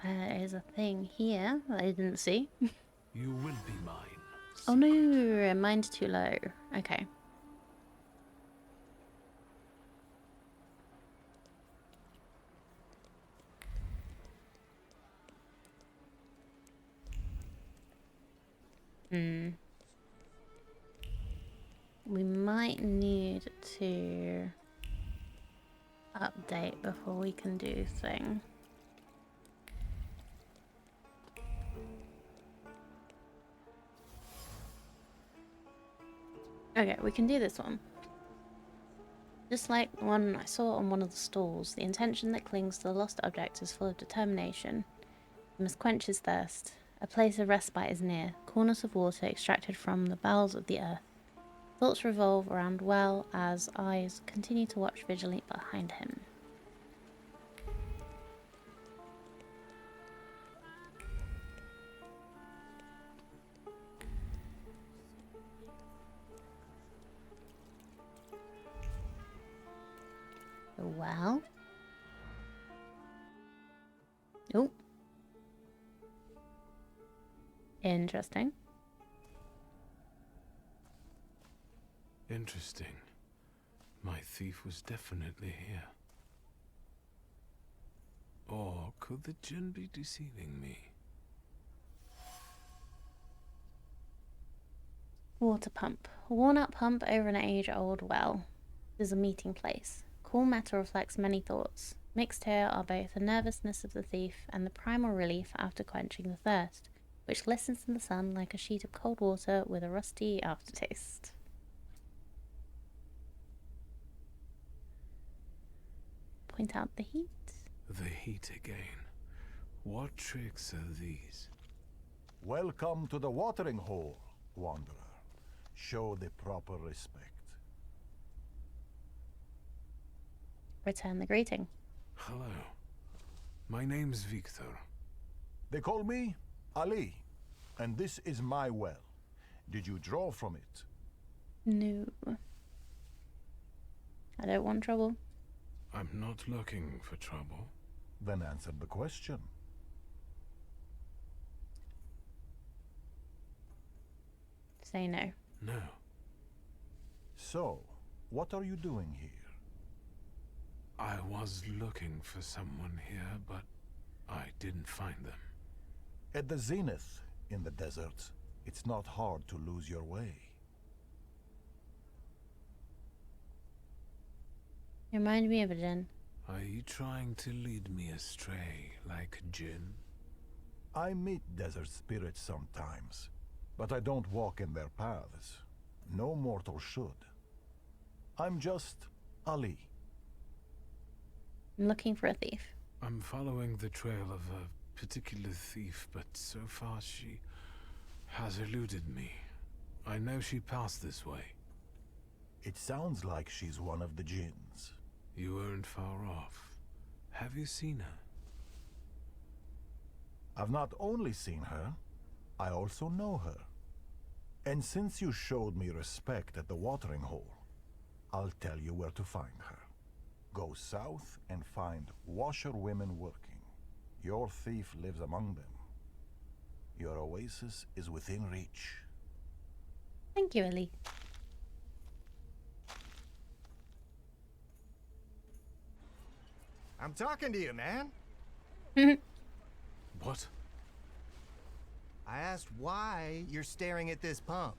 There is a thing here that I didn't see. You will be mine. Oh no, mine's too low. Okay. We might need to update before we can do thing. Okay, we can do this one. Just like the one I saw on one of the stalls, the intention that clings to the lost object is full of determination. He must quench his thirst. A place of respite is near, corners of water extracted from the bowels of the earth. Thoughts revolve around well as eyes continue to watch vigilantly behind him. Well. Oh. Interesting. Interesting. My thief was definitely here. Or could the djinn be deceiving me? Water pump. A worn-out pump over an age-old well. This is a meeting place. Cool metal reflects many thoughts. Mixed here are both the nervousness of the thief and the primal relief after quenching the thirst, which glistens in the sun like a sheet of cold water with a rusty aftertaste. Point out the heat. The heat again. What tricks are these? Welcome to the watering hole, wanderer. Show the proper respect. Return the greeting. Hello. My name's Victor. They call me Ali, and this is my well. Did you draw from it? No. I don't want trouble. I'm not looking for trouble. Then answer the question. Say no. No. So, what are you doing here? I was looking for someone here, but I didn't find them. At the zenith in the desert, it's not hard to lose your way. You remind me of a djinn. Are you trying to lead me astray like a djinn? I meet desert spirits sometimes, but I don't walk in their paths. No mortal should. I'm just Ali. I'm looking for a thief. I'm following the trail of a particular thief, but so far she has eluded me. I know she passed this way. It sounds like she's one of the jinns. You weren't far off. Have you seen her? I've not only seen her, I also know her. And since you showed me respect at the watering hole, I'll tell you where to find her. Go south and find washerwomen working. Your thief lives among them. Your oasis is within reach. Thank you, Ali. I'm talking to you, man. What? I asked why you're staring at this pump.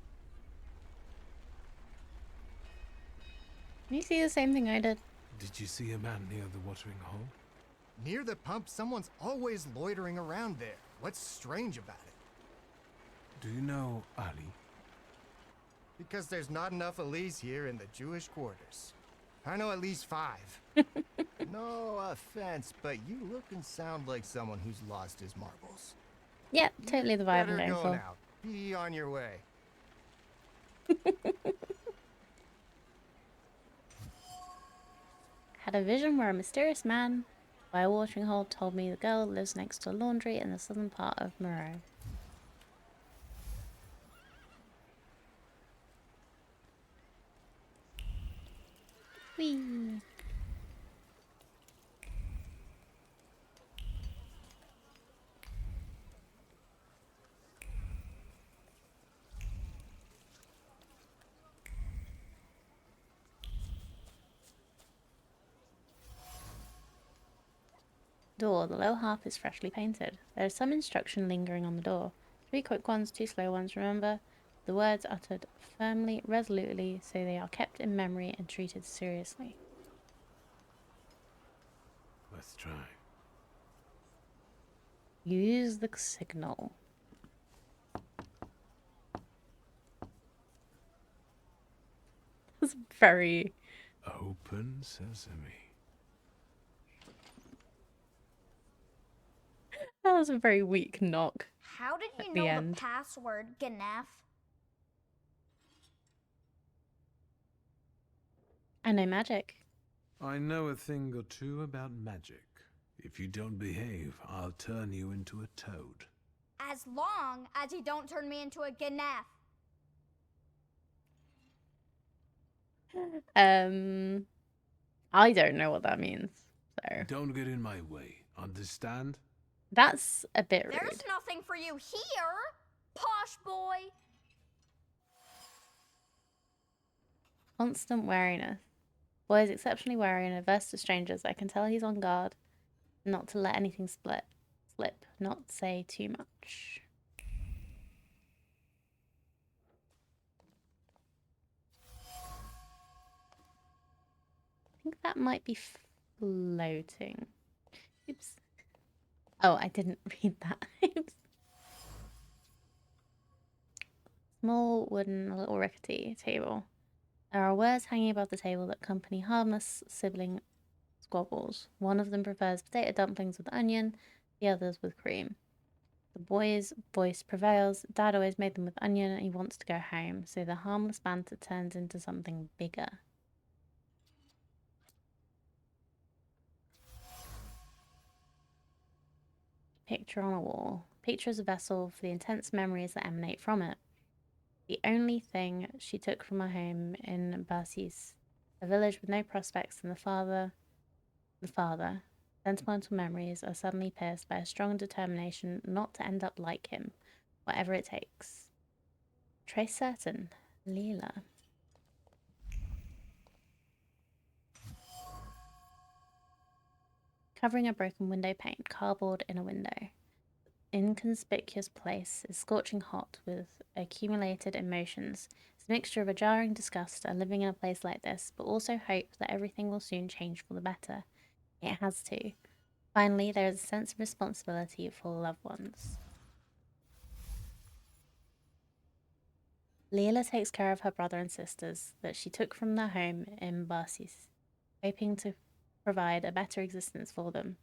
You see the same thing I did. Did you see a man near the watering hole? Near the pump, someone's always loitering around there. What's strange about it? Do you know Ali? Because there's not enough Alis here in the Jewish quarters. I know at least 5. No offense, but you look and sound like someone who's lost his marbles. Yeah, totally the vibe I'm Better going go for. now. Be on your way. Had a vision where a mysterious man by a watering hole told me the girl lives next to a laundry in the southern part of Moreau. Whee! door, the lower half is freshly painted. There is some instruction lingering on the door. 3 quick ones, 2 slow ones, remember. The words uttered firmly, resolutely, so they are kept in memory and treated seriously. Let's try. Use the signal. That's very... Open sesame. That was a very weak knock. How did you At the know end. the password, Ganef? I know magic. I know a thing or two about magic. If you don't behave, I'll turn you into a toad. As long as you don't turn me into a Ganef. I don't know what that means, so Don't get in my way, understand? that's a bit There's rude. nothing for you here, posh boy. Constant wariness. Boy is exceptionally wary and averse to strangers. I can tell he's on guard not to let anything slip, not say too much. I think that might be floating. Oops. Oh, I didn't read that. Oops. Small wooden, little rickety table. There are words hanging above the table that accompany harmless sibling squabbles. One of them prefers potato dumplings with onion, the others with cream. The boy's voice prevails. Dad always made them with onion and he wants to go home, so the harmless banter turns into something bigger. Picture on a wall. Picture is a vessel for the intense memories that emanate from it. The only thing she took from her home in Basis, a village with no prospects, and the father, sentimental memories are suddenly pierced by a strong determination not to end up like him, whatever it takes. Trace certain, Leela. Covering a broken window pane, cardboard in a window. Inconspicuous place is scorching hot with accumulated emotions. It's a mixture of a jarring disgust at living in a place like this, but also hope that everything will soon change for the better. It has to. Finally, there is a sense of responsibility for loved ones. Leela takes care of her brother and sisters that she took from their home in Basis, hoping to provide a better existence for them.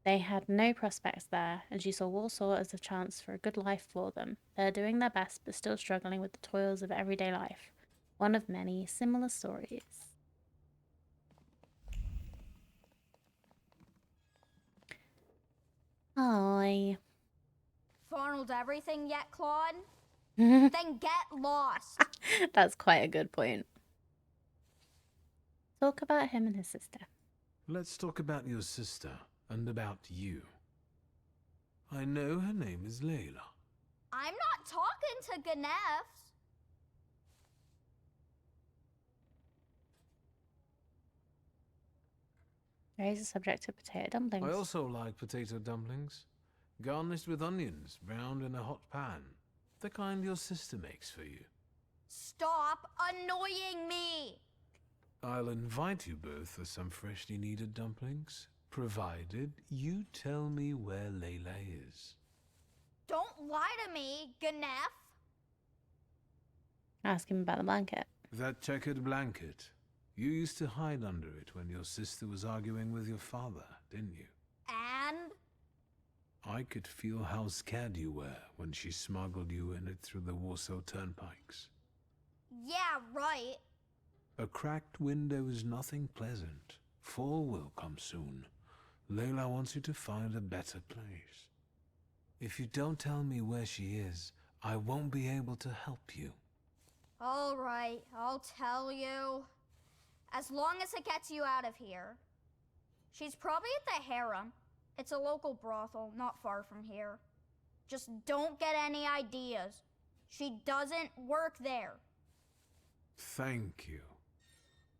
They had no prospects there, and she saw Warsaw as a chance for a good life for them. They're doing their best, but still struggling with the toils of everyday life. One of many similar stories. Hi. Farnelled everything yet, Claude? Then get lost. That's quite a good point. Talk about him and his sister. Let's talk about your sister and about you. I know her name is Layla. I'm not talking to Ganefs. Raise the subject of potato dumplings. I also like potato dumplings, garnished with onions, browned in a hot pan. The kind your sister makes for you. Stop annoying me. I'll invite you both for some freshly kneaded dumplings, provided you tell me where Layla is. Don't lie to me, Ganef. Ask him about the blanket. That checkered blanket. You used to hide under it when your sister was arguing with your father, didn't you? And? I could feel how scared you were when she smuggled you in it through the Warsaw turnpikes. Yeah, right. A cracked window is nothing pleasant. Fall will come soon. Layla wants you to find a better place. If you don't tell me where she is, I won't be able to help you. All right, I'll tell you. As long as it gets you out of here. She's probably at the harem. It's a local brothel, not far from here. Just don't get any ideas. She doesn't work there. Thank you.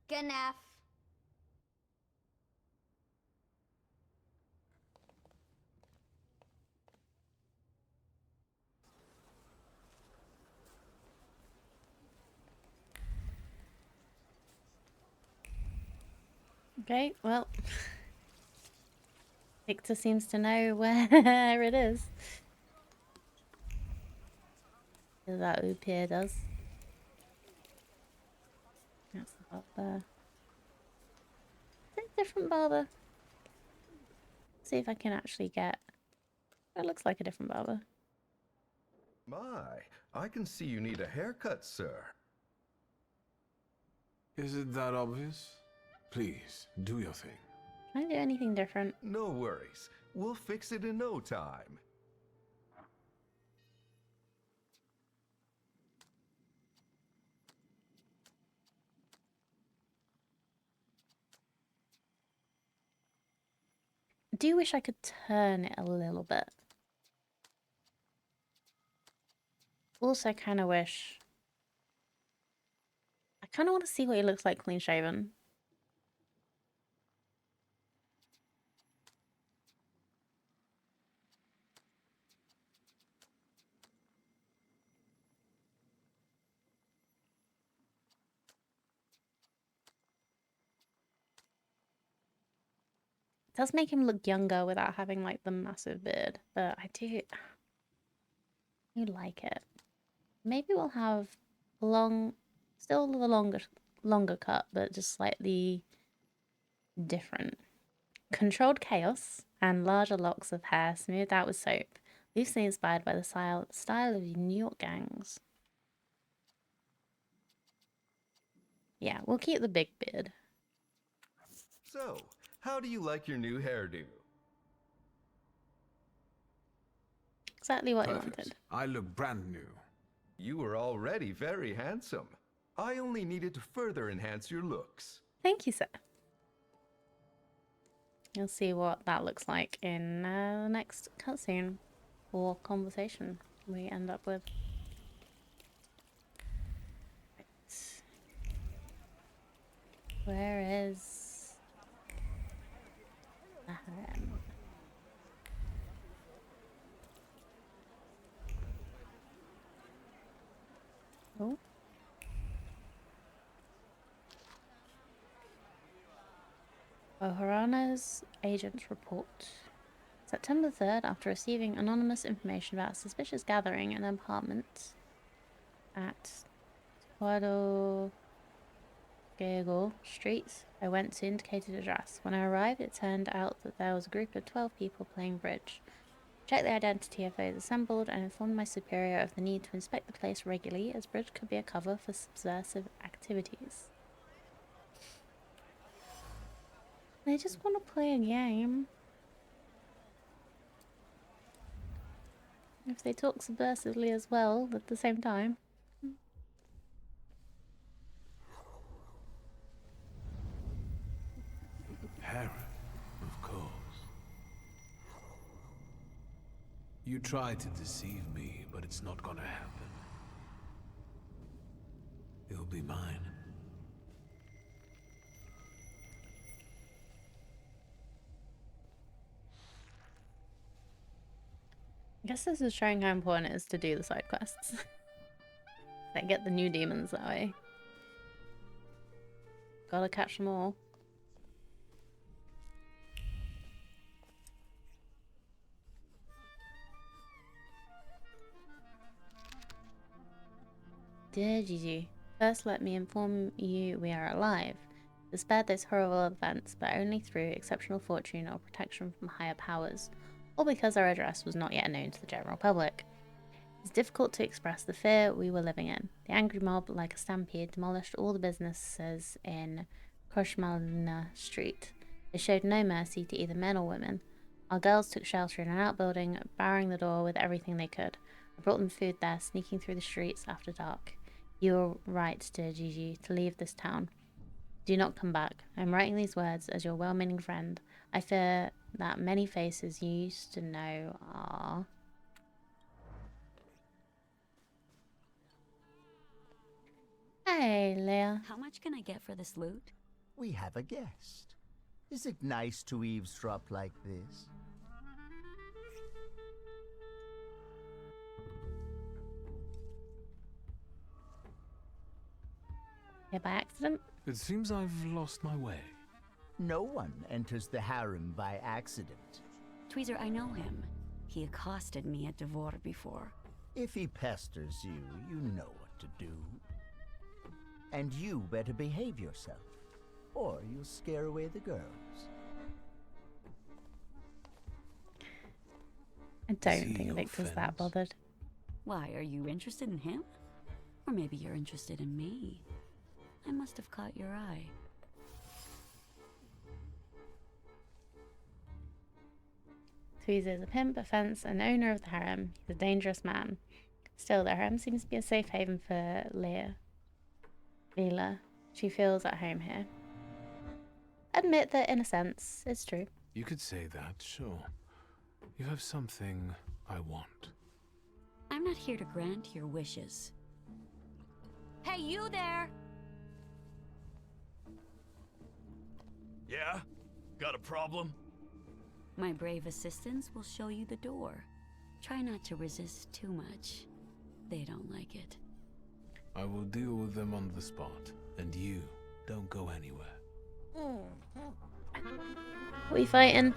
Ganef. Okay, well. Victor seems to know where it is. That Upir does. That's the barber. Is it a different barber? See if I can actually get... It looks like a different barber. My, I can see you need a haircut, sir. Is it that obvious? Please, do your thing. Can I do anything different? No worries. We'll fix it in no time. I do wish I could turn it a little bit. Also kind of wish... I kind of want to see what he looks like clean shaven. It does make him look younger without having like the massive beard, but I do like it. Maybe we'll have still the longer cut, but just slightly different. Controlled chaos and larger locks of hair smoothed out with soap, loosely inspired by the style of New York gangs. Yeah, we'll keep the big beard. So, how do you like your new hairdo? Exactly what Perfect. I wanted. I look brand new. You were already very handsome. I only needed to further enhance your looks. Thank you, sir. You'll see what that looks like in the next cutscene or conversation we end up with. Where is the harem? Oh. Oharana's agents report. September 3rd, after receiving anonymous information about a suspicious gathering in an apartment at Guadalquivir Street, I went to indicated address. When I arrived, it turned out that there was a group of 12 people playing bridge. I checked the identity of those assembled and informed my superior of the need to inspect the place regularly, as bridge could be a cover for subversive activities. They just want to play a game. If they talk subversively as well at the same time. Harem, of course. You tried to deceive me, but it's not gonna happen. It'll be mine. I guess this is showing how important it is to do the side quests. They get the new demons that way. Gotta catch them all. Dear Gigi, first let me inform you we are alive. We spared those horrible events, but only through exceptional fortune or protection from higher powers, or because our address was not yet known to the general public. It's difficult to express the fear we were living in. The angry mob, like a stampede, demolished all the businesses in Koshmalna Street. They showed no mercy to either men or women. Our girls took shelter in an outbuilding, barring the door with everything they could. I brought them food there, sneaking through the streets after dark. You were right, dear Gigi, to leave this town. Do not come back. I am writing these words as your well-meaning friend. I fear that many faces you used to know are... Hey, Leah. How much can I get for this loot? We have a guest. Is it nice to eavesdrop like this? Here by accident? It seems I've lost my way. No one enters the harem by accident. Tweezer, I know him. He accosted me at Devore before. If he pesters you, you know what to do. And you better behave yourself, or you'll scare away the girls. I Is don't he think your Victor's that fence? bothered. Why, are you interested in him? Or maybe you're interested in me. I must have caught your eye. Tweezer is a pimp, a fence, and owner of the harem. He's a dangerous man. Still, the harem seems to be a safe haven for Leela. She feels at home here. Admit that, in a sense, it's true. You could say that, sure. You have something I want. I'm not here to grant your wishes. Hey, you there! Yeah? Got a problem? My brave assistants will show you the door. Try not to resist too much. They don't like it. I will deal with them on the spot, and you don't go anywhere. We fighting?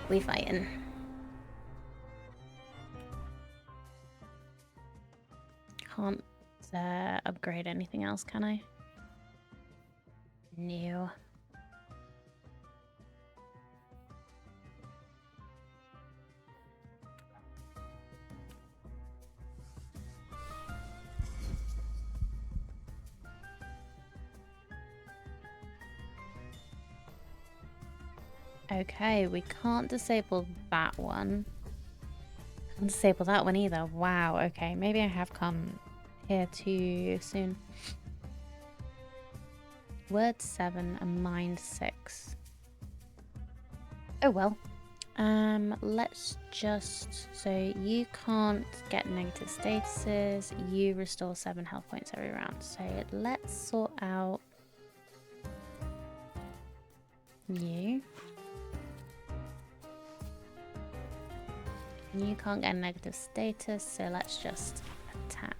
We fighting. Can't upgrade anything else, can I? No. Okay, we can't disable that one. Can't disable that one either. Wow, okay. Maybe I have come here too soon. Word 7 and mind 6. Oh well. Let's just... So you can't get negative statuses. You restore 7 health points every round. So let's sort out you. You can't get a negative status, so let's just attack.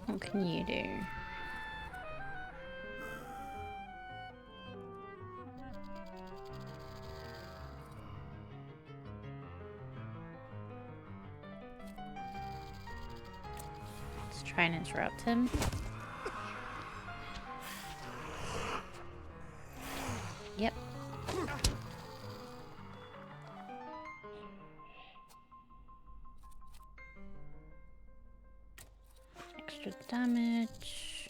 What can you do? Let's try and interrupt him. Yep. Extra damage.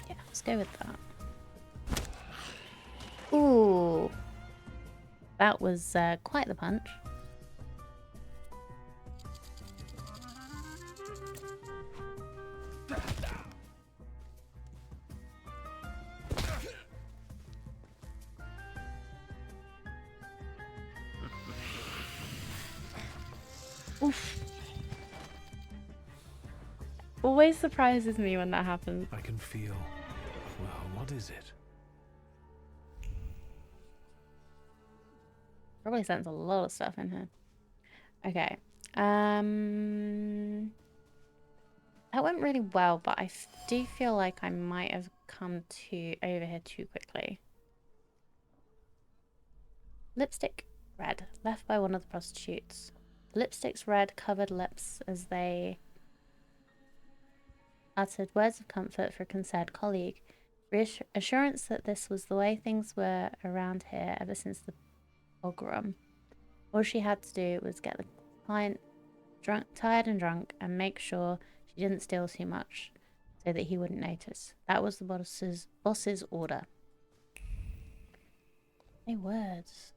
Yeah, let's go with that. Ooh. That was quite the punch. Oof. Always surprises me when that happens. I can feel... Well, what is it? Probably sends a lot of stuff in here. Okay. That went really well, but I do feel like I might have come over here too quickly. Lipstick red, left by one of the prostitutes. The lipstick's red covered lips as they uttered words of comfort for a concerned colleague. Reassurance that this was the way things were around here ever since the pogrom. All she had to do was get the client tired and drunk, and make sure she didn't steal too much so that he wouldn't notice. That was the boss's order. Hey, words.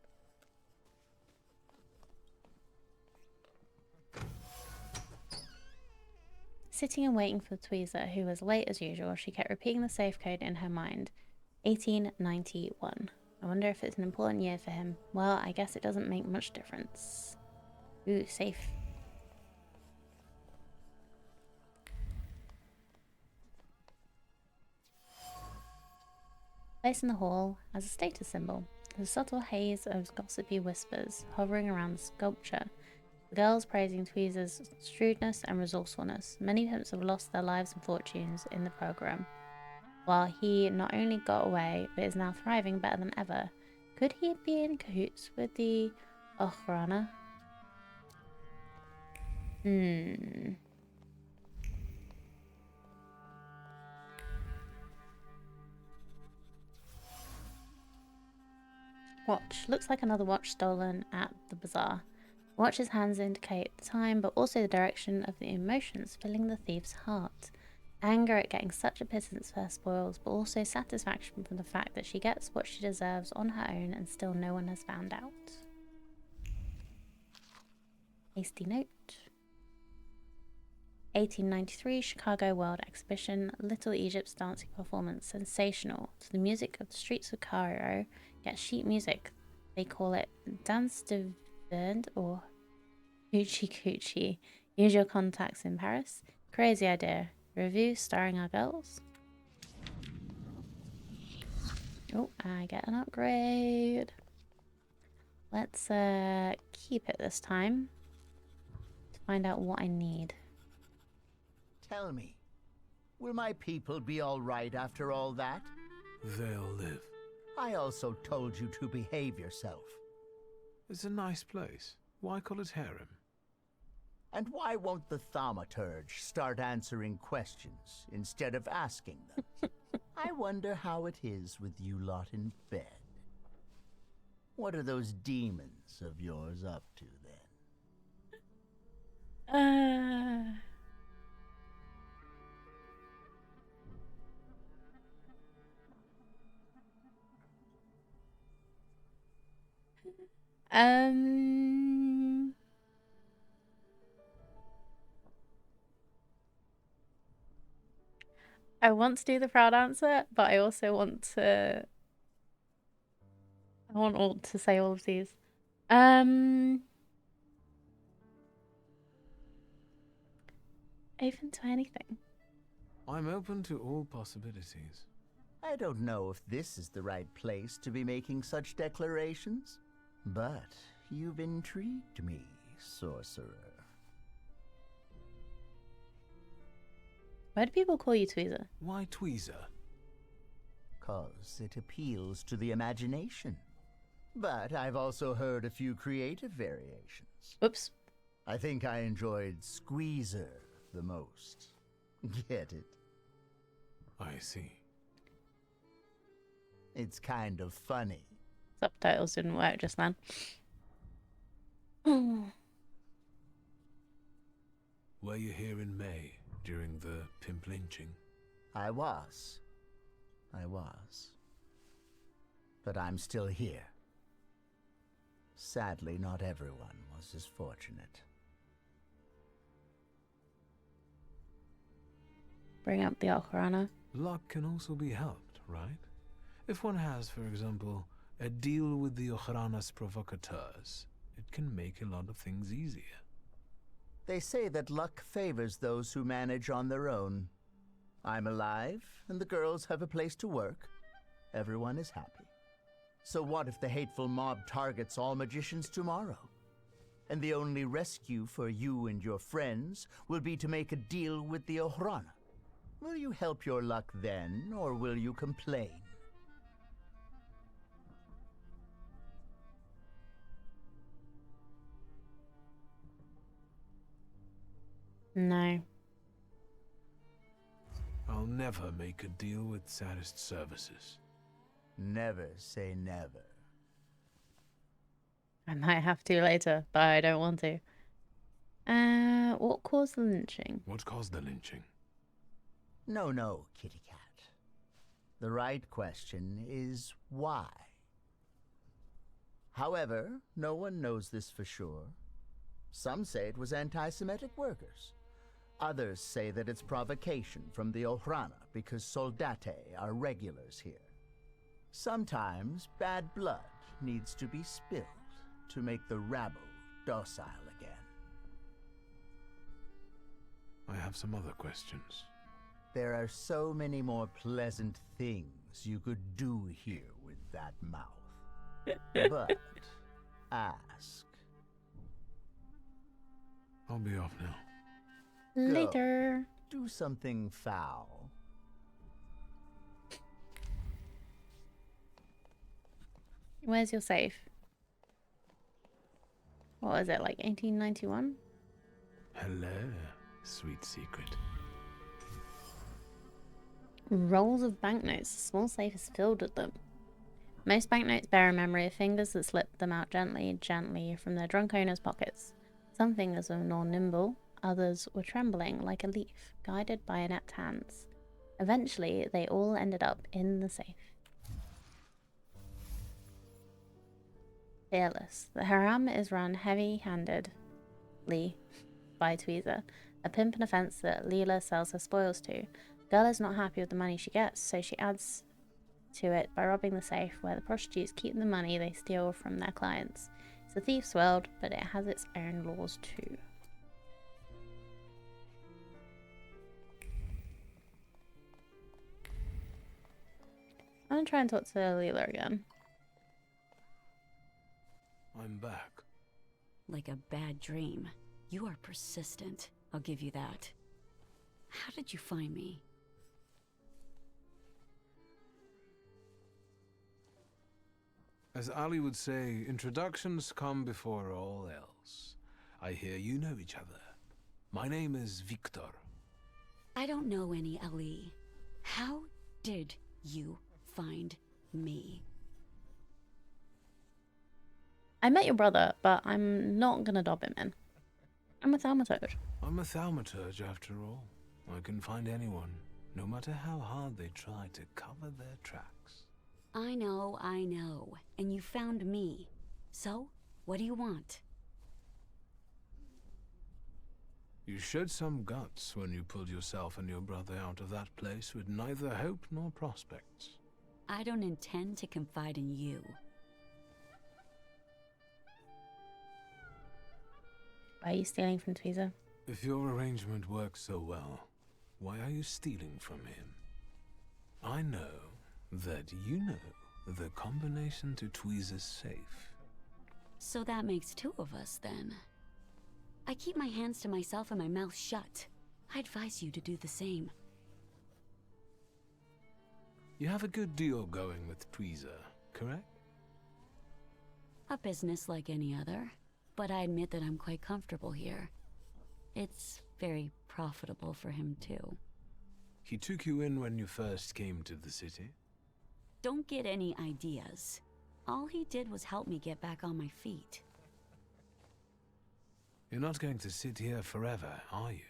Sitting and waiting for Tweezer, who was late as usual, she kept repeating the safe code in her mind. 1891. I wonder if it's an important year for him. Well, I guess it doesn't make much difference. Ooh, safe. Placed in the hall as a status symbol. There's a subtle haze of gossipy whispers hovering around the sculpture. The girls praising Tweezer's shrewdness and resourcefulness. Many pimps have lost their lives and fortunes in the program, while he not only got away, but is now thriving better than ever. Could he be in cahoots with the Ochrana? Watch. Looks like another watch stolen at the bazaar. The watch's hands indicate the time, but also the direction of the emotions filling the thief's heart. Anger at getting such a pittance for her spoils, but also satisfaction from the fact that she gets what she deserves on her own and still no one has found out. Hasty note. 1893 Chicago World Exhibition. Little Egypt's dancing performance. Sensational. To the music of the streets of Cairo. Get sheet music. They call it Danse de Verde or Hoochie Coochie. Use your contacts in Paris. Crazy idea. Review starring our girls. Oh, I get an upgrade. Let's keep it this time to find out what I need. Tell me, will my people be all right after all that? They'll live. I also told you to behave yourself. It's a nice place. Why call it harem? And why won't the Thaumaturge start answering questions instead of asking them? I wonder how it is with you lot in bed. What are those demons of yours up to then? I want to do the proud answer, but I also want to... I want all to say all of these. Open to anything. I'm open to all possibilities. I don't know if this is the right place to be making such declarations, but you've intrigued me, sorcerer. Why do people call you Tweezer? Why Tweezer? 'Cause it appeals to the imagination. But I've also heard a few creative variations. Oops. I think I enjoyed Squeezer the most. Get it? I see. It's kind of funny. Subtitles didn't work just then. Were you here in May during the pimp lynching? I was. But I'm still here. Sadly, not everyone was as fortunate. Bring up the Ochrana. Luck can also be helped, right? If one has, for example, a deal with the Ochrana's provocateurs, it can make a lot of things easier. They say that luck favors those who manage on their own. I'm alive, and the girls have a place to work. Everyone is happy. So what if the hateful mob targets all magicians tomorrow? And the only rescue for you and your friends will be to make a deal with the Ochrana. Will you help your luck then, or will you complain? No. I'll never make a deal with saddest services. Never say never. I might have to later, but I don't want to. What caused the lynching? What caused the lynching? No, kitty cat. The right question is why. However, no one knows this for sure. Some say it was anti-Semitic workers. Others say that it's provocation from the Ohrana because soldate are regulars here. Sometimes bad blood needs to be spilled to make the rabble docile again. I have some other questions. There are so many more pleasant things you could do here with that mouth. But ask. I'll be off now. Later. Do something foul. Where's your safe? What is it, like 1891? Hello, sweet secret. Rolls of banknotes. A small safe is filled with them. Most banknotes bear a memory of fingers that slipped them out gently from their drunk owner's pockets. Some fingers were more nimble, others were trembling like a leaf, guided by inept hands. Eventually, they all ended up in the safe. Fearless. The harem is run heavy-handedly by Tweezer, a pimp and a fence that Leela sells her spoils to. Girl is not happy with the money she gets, so she adds to it by robbing the safe where the prostitutes keep the money they steal from their clients. It's a thief's world, but it has its own laws too. I'm gonna try and talk to Leela again. I'm back. Like a bad dream. You are persistent. I'll give you that. How did you find me? As Ali would say, introductions come before all else. I hear you know each other. My name is Victor. I don't know any Ali. How did you find me? I met your brother, but I'm not gonna dob him in. I'm a thaumaturge. I'm a thaumaturge after all. I can find anyone, no matter how hard they try to cover their tracks. I know. And you found me. So, what do you want? You showed some guts when you pulled yourself and your brother out of that place with neither hope nor prospects. I don't intend to confide in you. Why are you stealing from Tweezer? If your arrangement works so well, why are you stealing from him? I know that you know the combination to Tweezer's safe. So that makes two of us, then. I keep my hands to myself and my mouth shut. I advise you to do the same. You have a good deal going with Tweezer, correct? A business like any other, but I admit that I'm quite comfortable here. It's very profitable for him, too. He took you in when you first came to the city? Don't get any ideas. All he did was help me get back on my feet. You're not going to sit here forever, are you?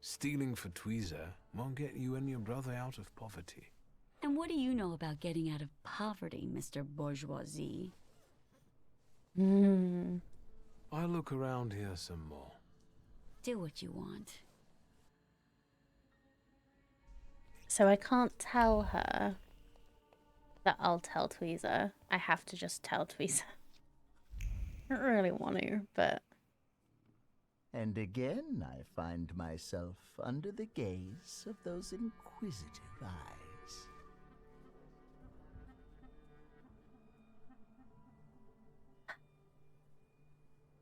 Stealing for Tweezer won't get you and your brother out of poverty. And what do you know about getting out of poverty, Mr. Bourgeoisie? I'll look around here some more. Do what you want. So I can't tell her that I'll tell Tweezer. I have to just tell Tweezer. I don't really want to, but... And again, I find myself under the gaze of those inquisitive eyes.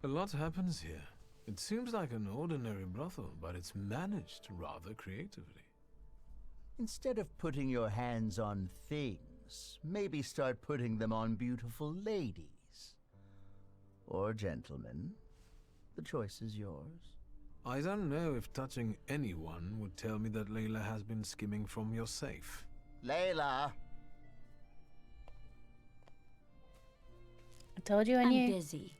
A lot happens here. It seems like an ordinary brothel, but it's managed rather creatively. Instead of putting your hands on things, maybe start putting them on beautiful ladies. Or gentlemen. The choice is yours. I don't know if touching anyone would tell me that Layla has been skimming from your safe. Layla! I told you I I'm knew. busy.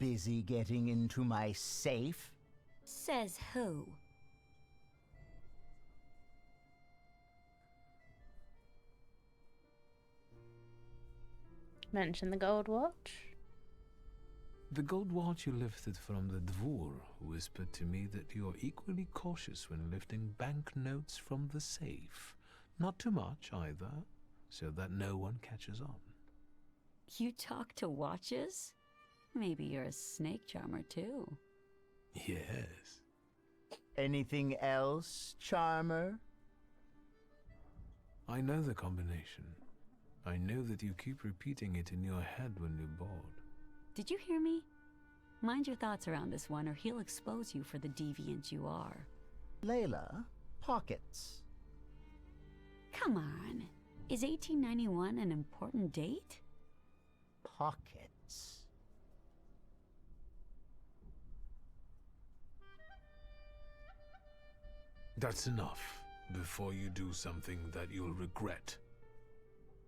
Busy getting into my safe? Says who? Mention the gold watch. The gold watch you lifted from the Dvor whispered to me that you're equally cautious when lifting banknotes from the safe. Not too much either, so that no one catches on. You talk to watches? Maybe you're a snake charmer too. Yes. Anything else, Charmer? I know the combination. I know that you keep repeating it in your head when you're bored. Did you hear me? Mind your thoughts around this one, or he'll expose you for the deviant you are. Layla, pockets. Come on. Is 1891 an important date? Pockets. That's enough, before you do something that you'll regret.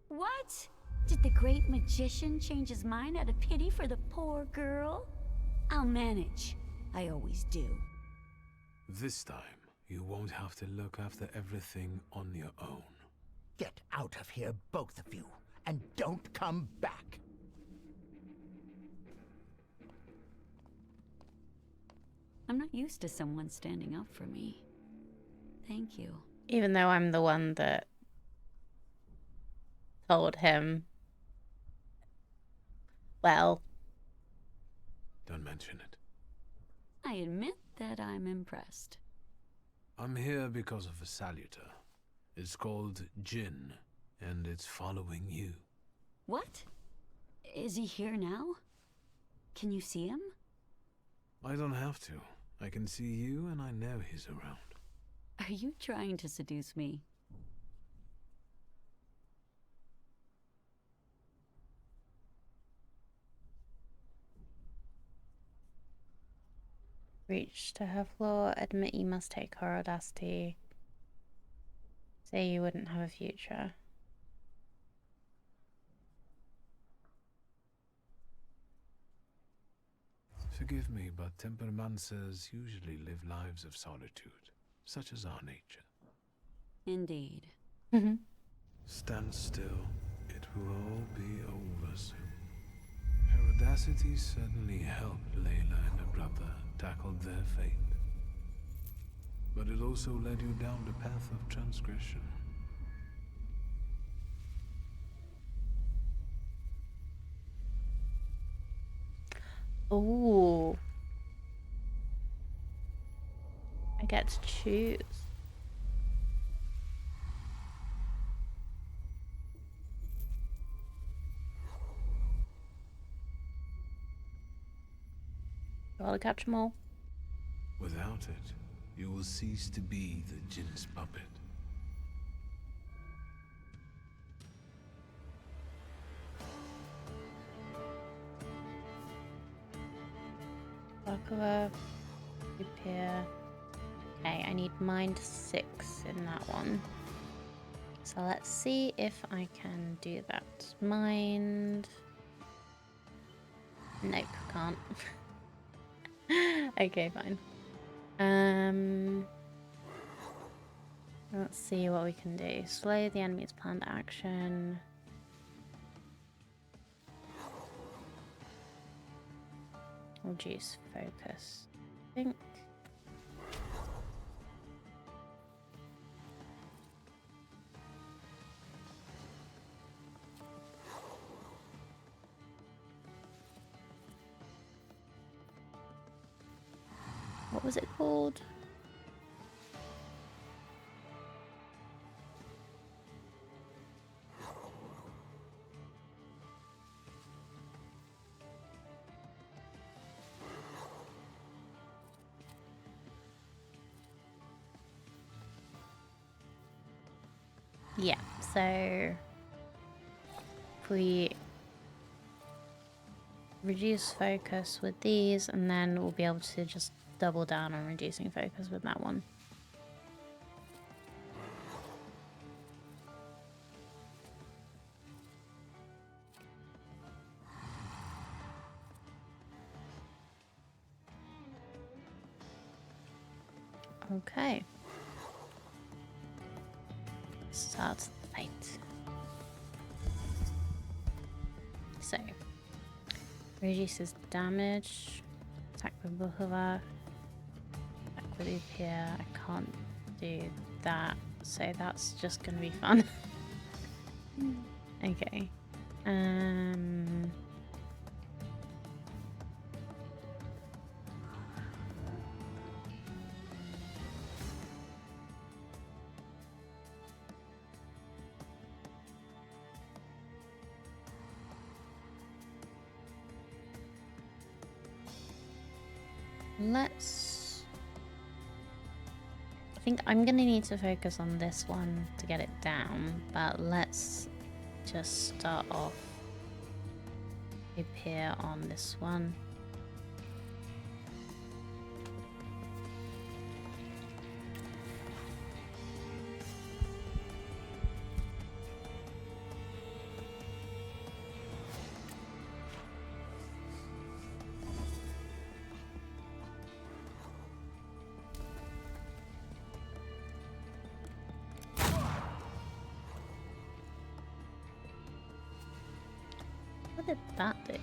What? Did the great magician change his mind out of pity for the poor girl? I'll manage. I always do. This time, you won't have to look after everything on your own. Get out of here, both of you, and don't come back. I'm not used to someone standing up for me. Thank you. Even though I'm the one that told him. Well. Don't mention it. I admit that I'm impressed. I'm here because of a saluter. It's called Jinn, and it's following you. What? Is he here now? Can you see him? I don't have to. I can see you, and I know he's around. Are you trying to seduce me? Reach to her floor. Admit you must take her audacity. Say you wouldn't have a future. Forgive me, but temperamancers usually live lives of solitude, such as our nature. Indeed. Stand still. It will all be over soon. Her audacity certainly helped Layla and her brother tackle their fate. But it also led you down the path of transgression. Ooh. I get to choose. Gotta catch 'em all. Without it, you will cease to be the Jinn's puppet. Buckler, repair. Okay, I need mind 6 in that one. So let's see if I can do that. Mind. Nope, can't. Okay, fine. Let's see what we can do. Slow the enemy's planned action. Reduce focus. I think. What was it called? Yeah, so if we reduce focus with these, and then we'll be able to just double down on reducing focus with that one. Okay. Start the fight. So, reduces damage. Attack with Buhava. Attack with Upia. I can't do that, so that's just gonna be fun. Okay. I think I'm gonna need to focus on this one to get it down, but let's just start off up here on this one. What did that do?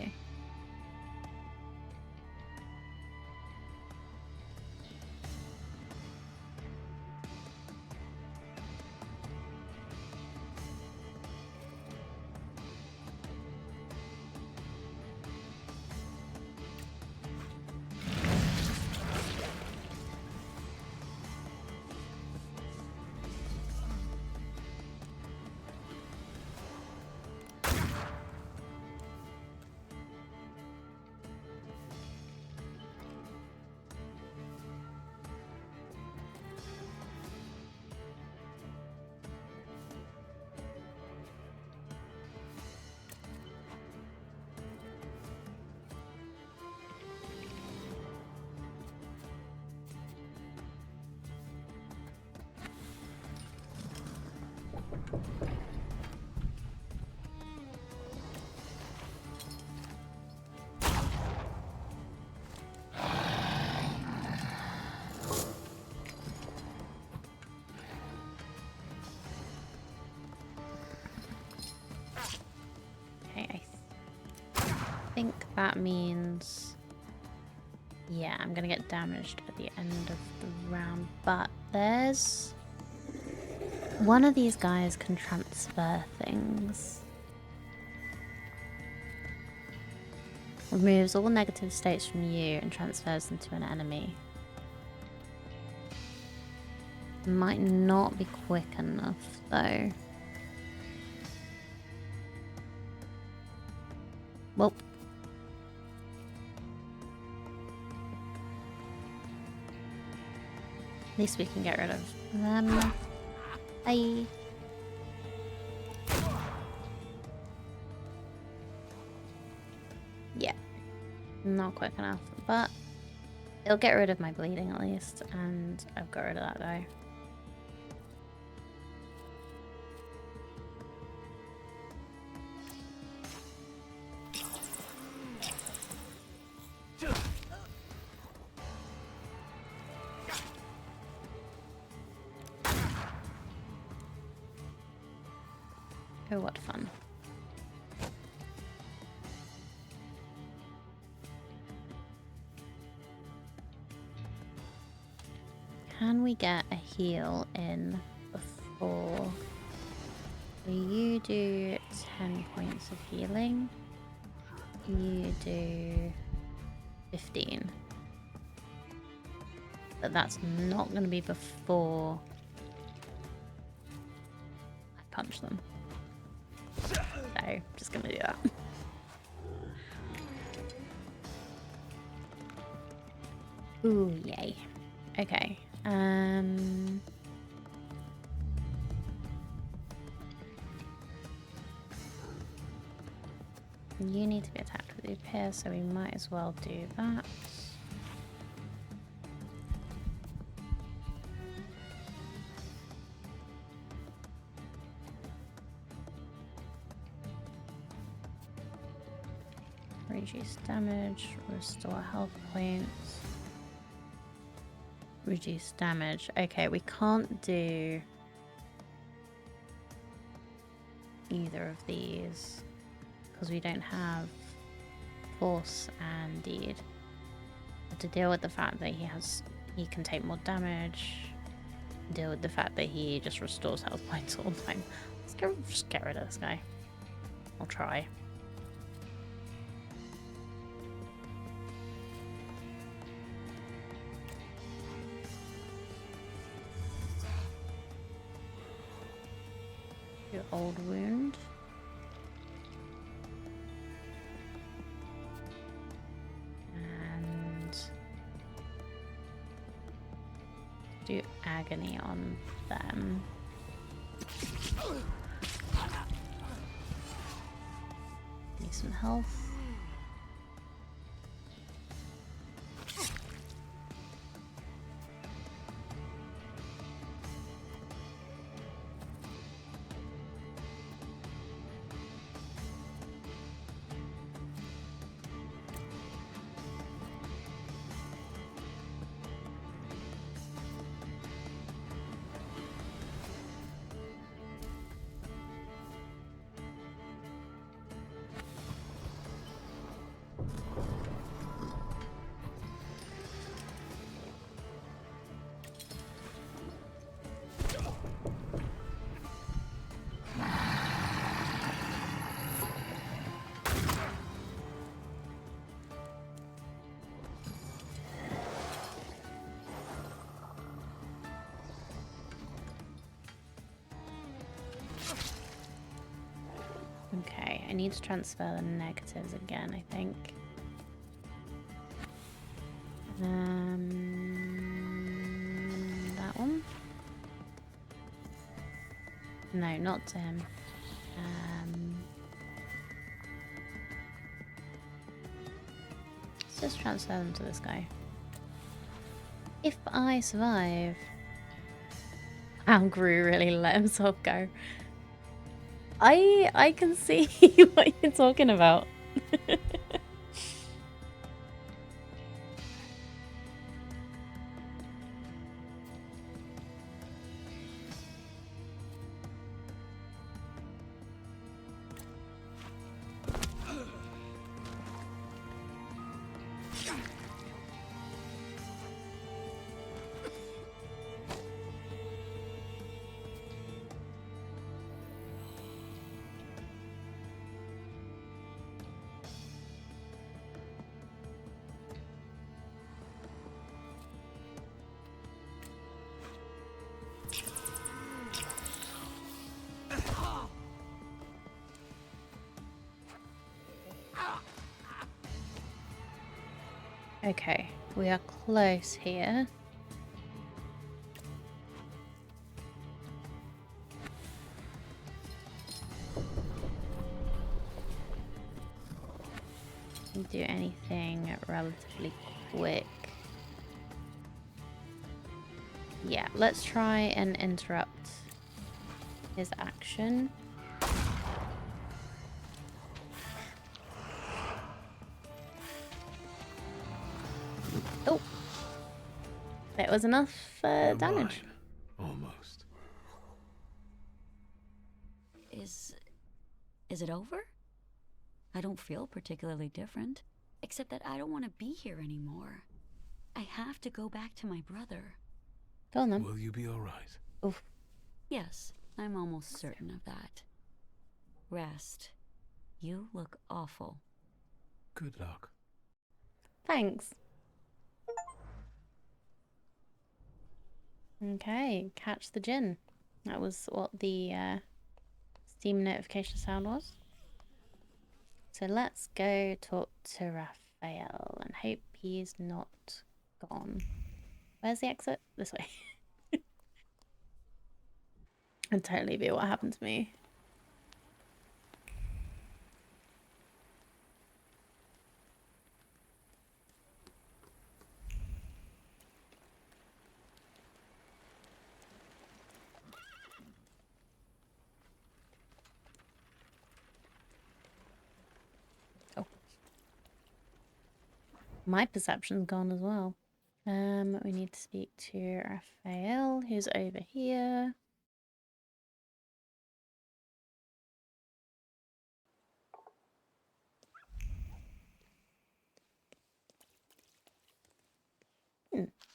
Okay, I think that means, yeah, I'm gonna get damaged at the end of the round, but there's one of these guys can transfer things. Removes all negative states from you and transfers them to an enemy. Might not be quick enough though. Well, at least we can get rid of them. Bye. Yeah, not quick enough, but it'll get rid of my bleeding at least, and I've got rid of that though. Oh, what fun. Can we get a heal in before? So you do 10 points of healing. You do 15. But that's not going to be before I punch them. So, just gonna do that. Ooh, yay. Okay. You need to be attacked with repair, so we might as well do that. Reduce damage, restore health points. Reduce damage. Okay, we can't do either of these because we don't have force and deed. But to deal with the fact that he can take more damage, deal with the fact that he just restores health points all the time. Just get rid of this guy. I'll try. Your old wound. And do agony on them. Need some health. Okay, I need to transfer the negatives again, I think. That one? No, not to him. Let's just transfer them to this guy. If I survive... Gru really let himself go. I can see what you're talking about. Okay, we are close here. Can do anything relatively quick. Yeah, let's try and interrupt his action. Oh, that was enough damage. Almost. Is it over? I don't feel particularly different, except that I don't want to be here anymore. I have to go back to my brother. Go on then. Will you be all right? Oof. Yes, I'm almost certain of that. Rest. You look awful. Good luck. Thanks. Okay, catch the gin. That was what the Steam notification sound was. So let's go talk to Raphael and hope he's not gone. Where's the exit? This way. I'd totally be what happened to me. Oh. My perception's gone as well. We need to speak to Raphael, who's over here.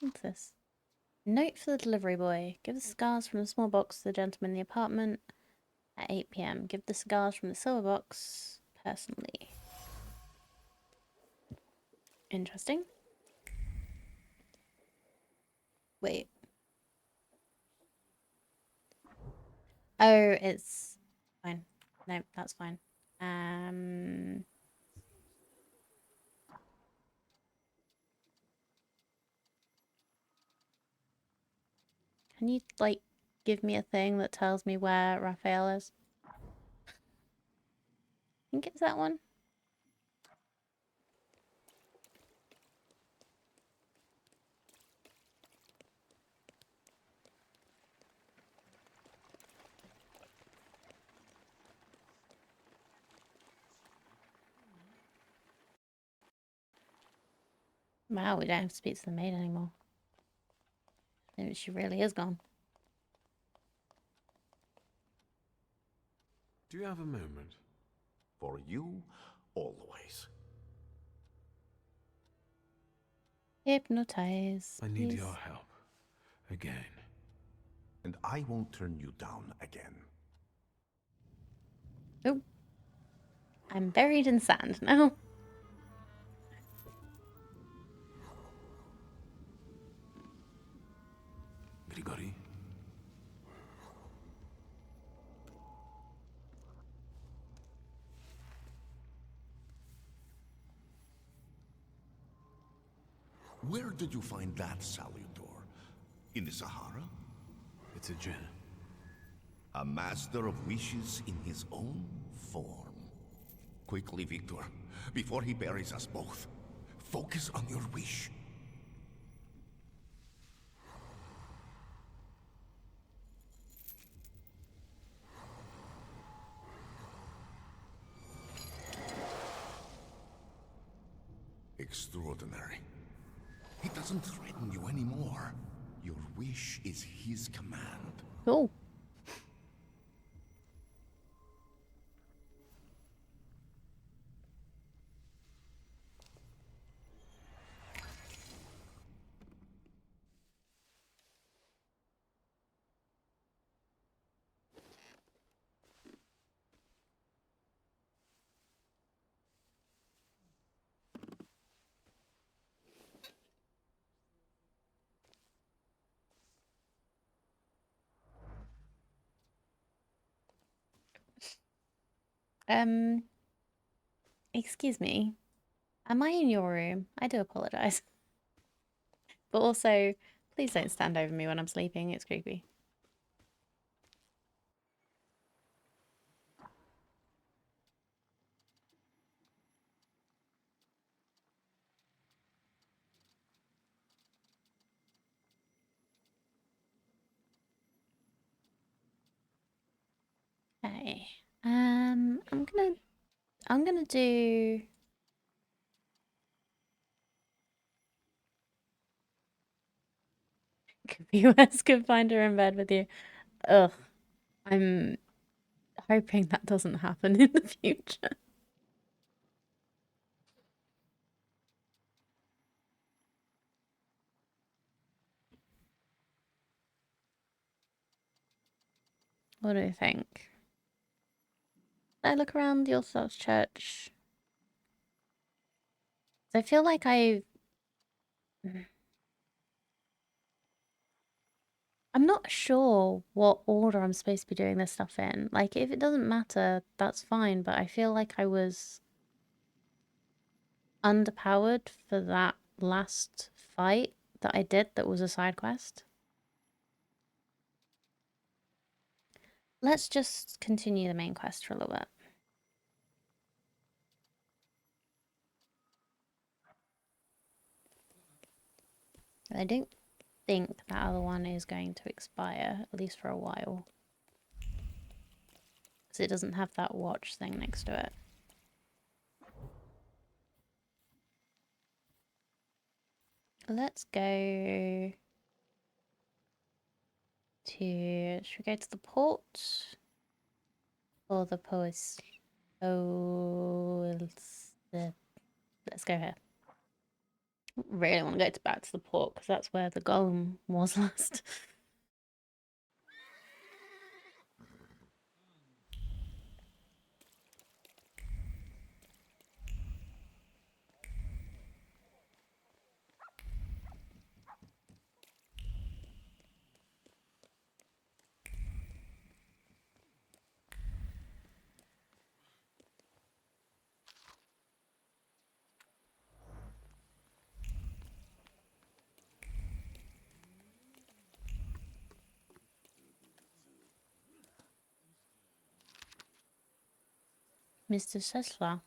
What's this? Note for the delivery boy. Give the cigars from the small box to the gentleman in the apartment at 8 p.m. Give the cigars from the silver box personally. Interesting. Wait. Oh, it's fine. No, that's fine. Can you, like, give me a thing that tells me where Raphael is? I think it's that one. Wow, we don't have to speak to the maid anymore. Maybe she really is gone. Do you have a moment? For you, always. Hypnotize. I need please. your help. Again. And I won't turn you down again. Oh. I'm buried in sand now. Grigori? Where did you find that salutor? In the Sahara? It's a djinn. A master of wishes in his own form. Quickly, Victor, before he buries us both. Focus on your wish. Extraordinary. He doesn't threaten you anymore. Your wish is his command. Cool. Excuse me. Am I in your room? I do apologize. But also, please don't stand over me when I'm sleeping. It's creepy. Okay. I'm gonna do. You guys could find her in bed with you. Ugh. I'm hoping that doesn't happen in the future. What do you think? I look around the Orthodox Church. I feel like I'm not sure what order I'm supposed to be doing this stuff in. Like, if it doesn't matter, that's fine, but I feel like I was underpowered for that last fight that I did that was a side quest. Let's just continue the main quest for a little bit. I don't think that other one is going to expire, at least for a while. Because it doesn't have that watch thing next to it. let's go to... Should we go to the port? Or the post? Oh, let's go here. Really want to go back to the port because that's where the golem was last. Mr. Sessler,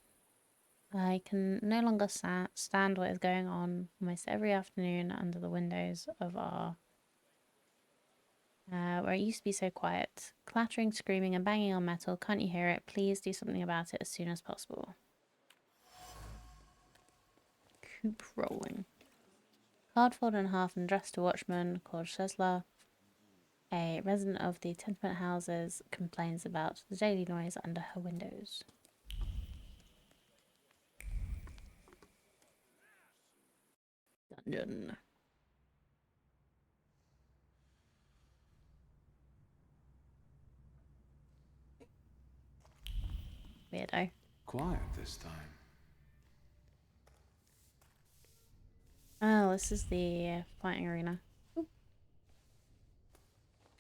I can no longer stand what is going on almost every afternoon under the windows of our... where it used to be so quiet. Clattering, screaming and banging on metal. Can't you hear it? Please do something about it as soon as possible. Coop rolling. Card folded in half and addressed to watchman called Sessler. A resident of the tenement houses complains about the daily noise under her windows. Dungeon. Weirdo. Quiet this time. Oh, this is the fighting arena. Ooh.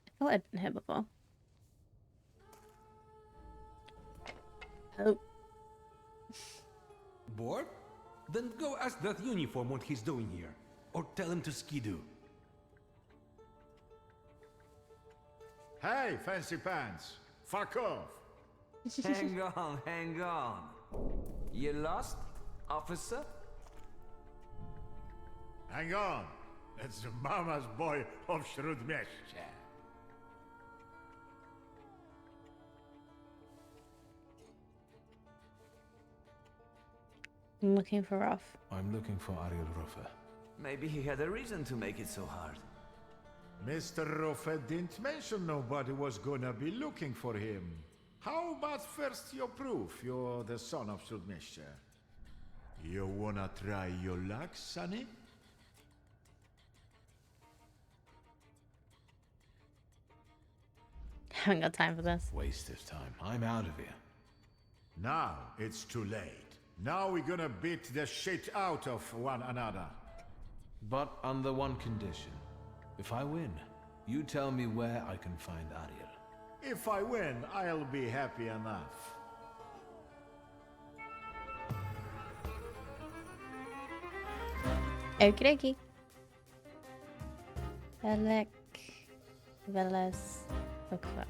I thought I'd been here before. Oh. Bored? Then go ask that uniform what he's doing here. Or tell him to skidoo. Hey, fancy pants! Fuck off! Hang on. You lost, officer? Hang on! That's the mama's boy of Shrudmeshcha. I'm looking for Ruff. I'm looking for Ariel Ruffer. Maybe he had a reason to make it so hard. Mr. Ruffer didn't mention nobody was gonna be looking for him. How about first your proof you're the son of Shrudmeshcha? You wanna try your luck, sonny? Haven't got time for this. Waste of time. I'm out of here. Now it's too late. Now we're gonna beat the shit out of one another. But under one condition. If I win, you tell me where I can find Ariel. If I win, I'll be happy enough. Okie dokie. Velek. Veles. Bookfuck.